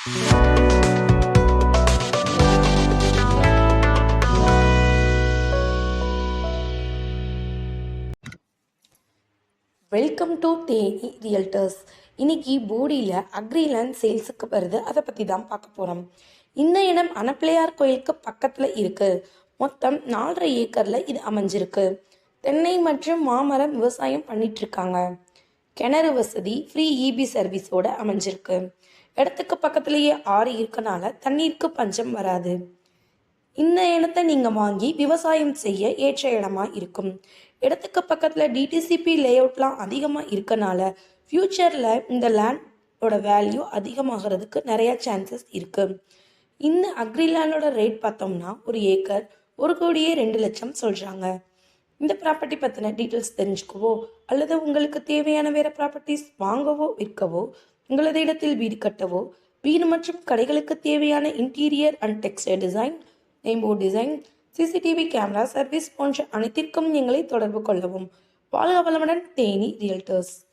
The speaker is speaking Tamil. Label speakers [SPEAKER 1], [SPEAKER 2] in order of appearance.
[SPEAKER 1] Welcome to Theni realtors. இன்னைக்கு போடியில் அக்ரிலேண்ட் சேல்ஸுக்கு வருது. அதை பற்றி தான் பார்க்க போகிறோம். இந்த இடம் அனப்பிள்ளையார் கோயிலுக்கு பக்கத்தில் இருக்குது. மொத்தம் 4.5 ஏக்கரில் இது அமைஞ்சிருக்கு. தென்னை மற்றும் மாமரம் விவசாயம் பண்ணிகிட்ருக்காங்க. கிணறு வசதி, ஃப்ரீ இபி சர்வீஸோடு அமைஞ்சிருக்கு. இடத்துக்கு பக்கத்துலேயே ஆறு இருக்கனால தண்ணீருக்கு பஞ்சம் வராது. இந்த இடத்தை நீங்கள் வாங்கி விவசாயம் செய்ய ஏற்ற இடமா இருக்கும். இடத்துக்கு பக்கத்தில் டிடிசிபி லேஅவுட்லாம் அதிகமாக இருக்கனால ஃப்யூச்சரில் இந்த லேண்டோட வேல்யூ அதிகமாகிறதுக்கு நிறையா சான்சஸ் இருக்குது. இந்த அக்ரிலேண்டோட ரேட் பார்த்தோம்னா 1 ஏக்கர் 1,02,00,000 சொல்கிறாங்க. இந்த ப்ராப்பர்ட்டி பற்றின டீட்டெயில்ஸ் தெரிஞ்சுக்கவோ அல்லது உங்களுக்கு தேவையான வேறு ப்ராப்பர்ட்டிஸ் வாங்கவோ விற்கவோ, உங்களது இடத்தில் வீடு கட்டவோ, வீடு மற்றும் கடைகளுக்கு தேவையான interior and textile design, name board design, CCTV camera service போன்ற அனைத்திற்கும் எங்களை தொடர்பு கொள்ளவும். வாழ்க வளமுடன், தேனி ரியல்டர்ஸ்.